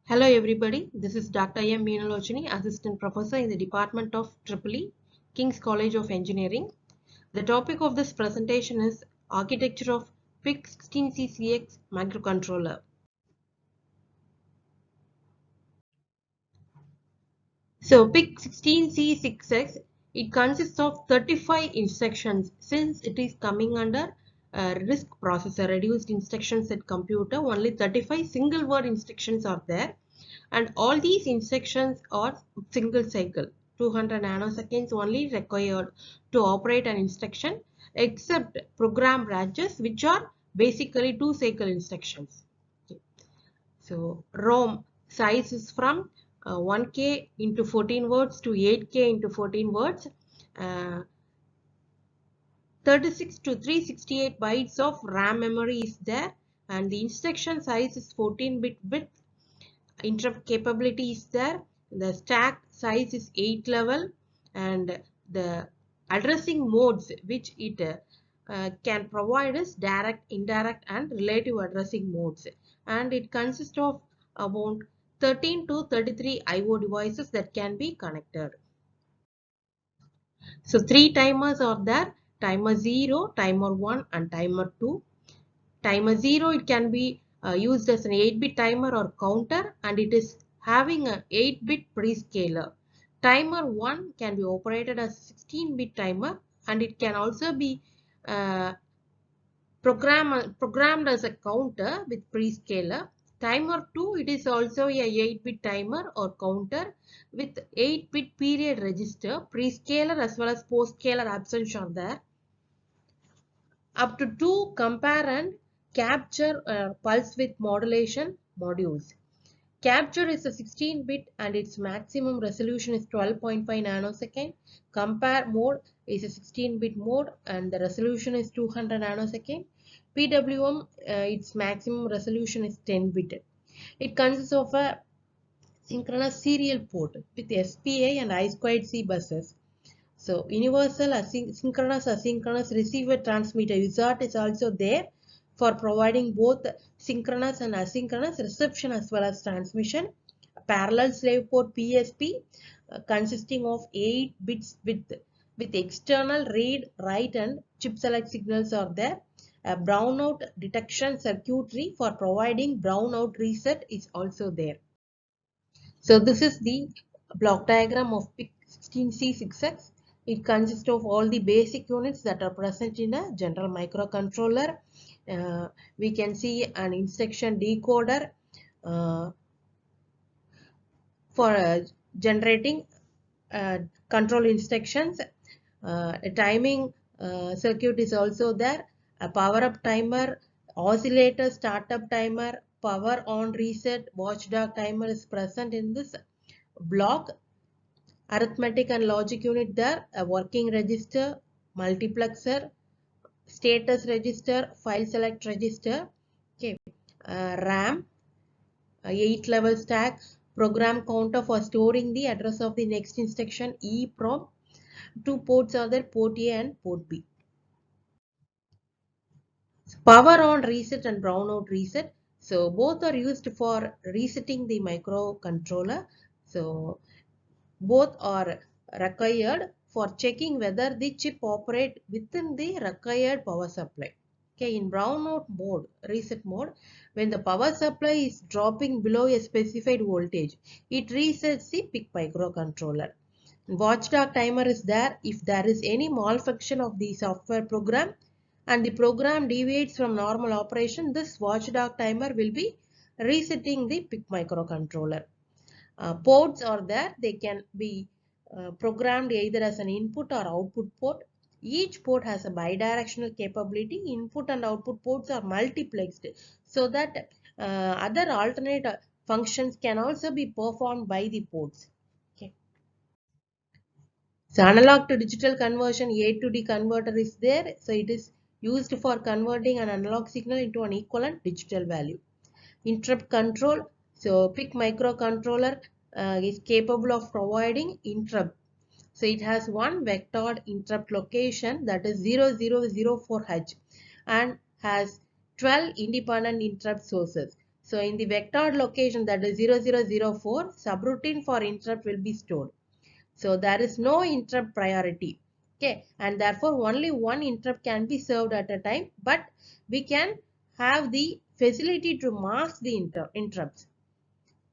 Hello everybody, this is Dr. M. Meenalochini, Assistant Professor in the Department of EEE, King's College of Engineering. The topic of this presentation is Architecture of PIC16C6X Microcontroller. So PIC16C6X, it consists of 35 instructions since it is coming under RISC processor, reduced instruction set computer. Only 35 single word instructions are there. And all these instructions are single cycle. 200 nanoseconds only required to operate an instruction, except program branches which are basically 2 cycle instructions. Okay. So ROM size is from 1K into 14 words to 8K into 14 words. 36 to 368 bytes of RAM memory is there, and the instruction size is 14-bit width. Interrupt capability is there. The stack size is 8 level, and the addressing modes which it can provide is direct, indirect and relative addressing modes, and it consists of about 13 to 33 IO devices that can be connected. So 3 timers are there: timer 0, timer 1 and timer 2. Timer 0, it can be used as an 8-bit timer or counter, and it is having an 8-bit prescaler. Timer 1 can be operated as a 16-bit timer, and it can also be uh, programmed as a counter with prescaler. Timer 2, it is also a 8-bit timer or counter with 8-bit period register. Prescaler as well as postscaler options are there. Up to 2 compare and capture pulse width modulation modules. Capture is a 16-bit and its maximum resolution is 12.5 nanosecond. Compare mode is a 16-bit mode and the resolution is 200 nanosecond. PWM, its maximum resolution is 10-bit. It consists of a synchronous serial port with SPA and I2C buses. So universal synchronous asynchronous receiver transmitter wizard is also there for providing both synchronous and asynchronous reception as well as transmission. A parallel slave port PSP consisting of 8 bits with external read, write and chip select signals are there. A brownout detection circuitry for providing brownout reset is also there. So this is the block diagram of PIC16C6X. It consists of all the basic units that are present in a general microcontroller. We can see an instruction decoder for generating control instructions. A timing circuit is also there. A power up timer, oscillator startup timer, power on reset, watchdog timer is present in this block. Arithmetic and logic unit there, a working register, multiplexer, status register, file select register, okay, RAM, 8 level stack, program counter for storing the address of the next instruction, EEPROM. 2 ports are there, port A and port B. Power on reset and brownout reset. So both are used for resetting the microcontroller. So both are required for checking whether the chip operates within the required power supply. Okay, in brownout mode, reset mode, when the power supply is dropping below a specified voltage, it resets the PIC microcontroller. Watchdog timer is there if there is any malfunction of the software program and the program deviates from normal operation. This watchdog timer will be resetting the PIC microcontroller. Ports are there. They can be programmed either as an input or output port. Each port has a bidirectional capability. Input and output ports are multiplexed so that other alternate functions can also be performed by the ports. Okay. So analog to digital conversion, A to D converter is there. So it is used for converting an analog signal into an equivalent digital value. Interrupt control. So PIC microcontroller is capable of providing interrupt. So it has one vectored interrupt location, that is 0004H, and has 12 independent interrupt sources. So in the vectored location, that is 0004, subroutine for interrupt will be stored. So there is no interrupt priority. Okay, and therefore only one interrupt can be served at a time, but we can have the facility to mask the interrupts.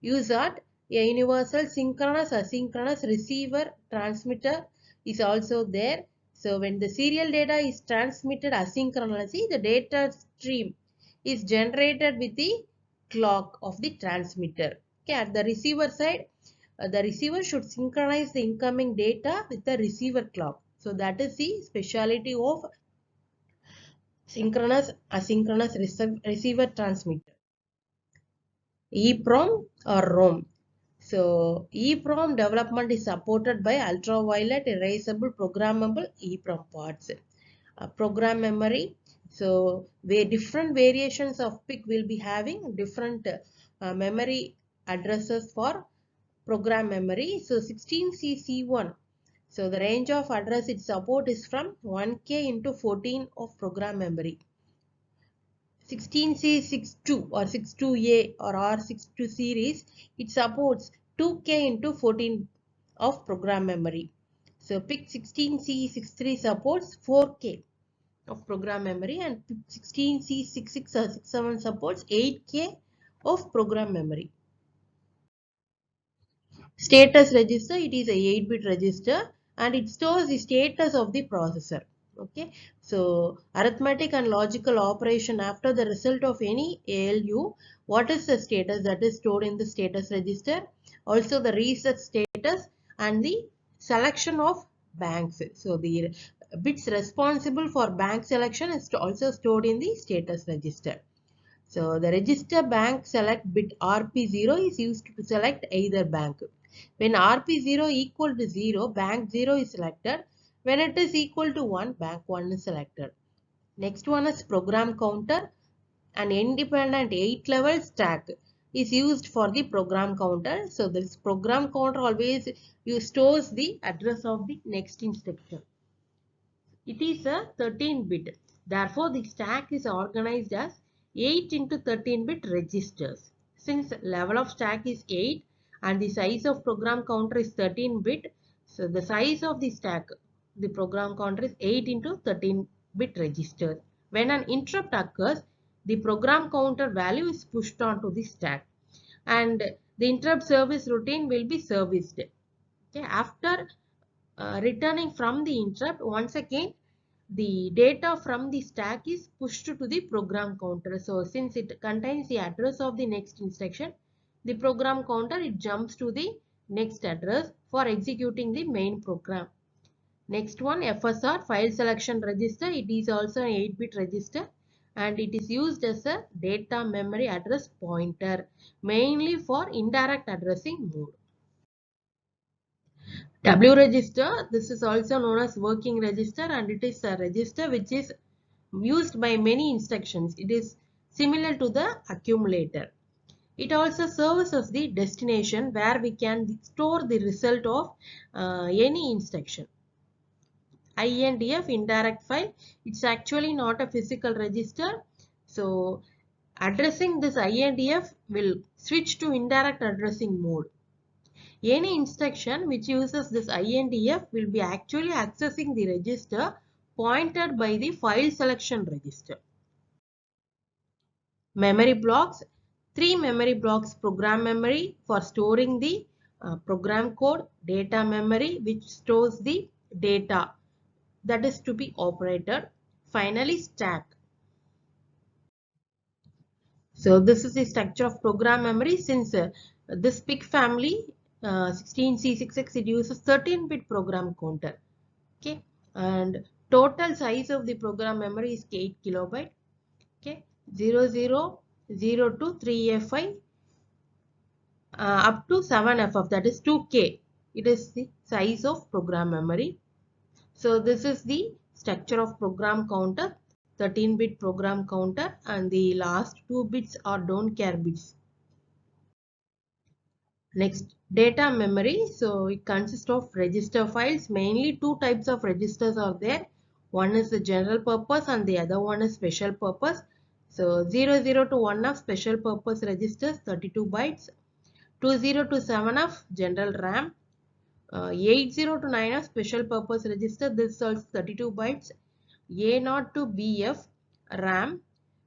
Use that a universal synchronous asynchronous receiver transmitter is also there. So when the serial data is transmitted asynchronously, the data stream is generated with the clock of the transmitter. Okay, at the receiver side, the receiver should synchronize the incoming data with the receiver clock. So that is the speciality of synchronous asynchronous receiver transmitter. EEPROM or ROM. So EEPROM development is supported by ultraviolet erasable programmable EEPROM parts. Program memory. So where different variations of PIC will be having different memory addresses for program memory. So 16CC1. So the range of address it support is from 1K into 14 of program memory. 16C62 or 62A or R62 series, it supports 2K into 14 of program memory. So PIC 16C63 supports 4K of program memory, and 16C66 or 67 supports 8K of program memory. Status register, it is a 8-bit register and it stores the status of the processor. Okay, so arithmetic and logical operation after the result of any ALU, what is the status that is stored in the status register? Also the reset status and the selection of banks. So the bits responsible for bank selection is also stored in the status register. So the register bank select bit RP0 is used to select either bank. When RP0 equal to 0, bank 0 is selected. When it is equal to 1, bank 1 is selected. Next one is program counter. An independent 8-level stack is used for the program counter. So this program counter always stores the address of the next instruction. It is a 13-bit. Therefore, the stack is organized as 8 into 13-bit registers. Since level of stack is 8 and the size of program counter is 13-bit, so the size of the stack, the program counter is 8 into 13-bit registers. When an interrupt occurs, the program counter value is pushed onto the stack and the interrupt service routine will be serviced. Okay, after returning from the interrupt, once again the data from the stack is pushed to the program counter. So since it contains the address of the next instruction, the program counter it jumps to the next address for executing the main program. Next one, FSR, file selection register. It is also an 8-bit register and it is used as a data memory address pointer, mainly for indirect addressing mode. W register, this is also known as working register and it is a register which is used by many instructions. It is similar to the accumulator. It also serves as the destination where we can store the result of any instruction. INDF, indirect file, it's actually not a physical register. So addressing this INDF will switch to indirect addressing mode. Any instruction which uses this INDF will be actually accessing the register pointed by the file selection register. Memory blocks. 3 memory blocks: program memory for storing the program code, data memory which stores the data that is to be operated. Finally, stack. So this is the structure of program memory. Since this PIC family 16C66 it uses 13-bit program counter. Okay, and total size of the program memory is 8 kilobyte. Okay, 0002 3FI up to 7FF, that is 2K. It is the size of program memory. So this is the structure of program counter, 13-bit program counter, and the last 2 bits are don't care bits. Next, data memory. So it consists of register files. Mainly 2 types of registers are there. One is the general purpose and the other one is special purpose. So 00 to 1 of special purpose registers 32 bytes, 20 to 7 of general RAM, 80 to 9 of special purpose register, this also 32 bytes, A0 to BF RAM,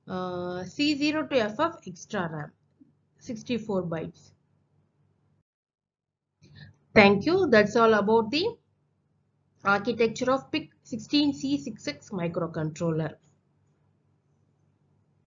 C0 to F of extra RAM 64 bytes. Thank you. That's all about the architecture of PIC 16C66 microcontroller.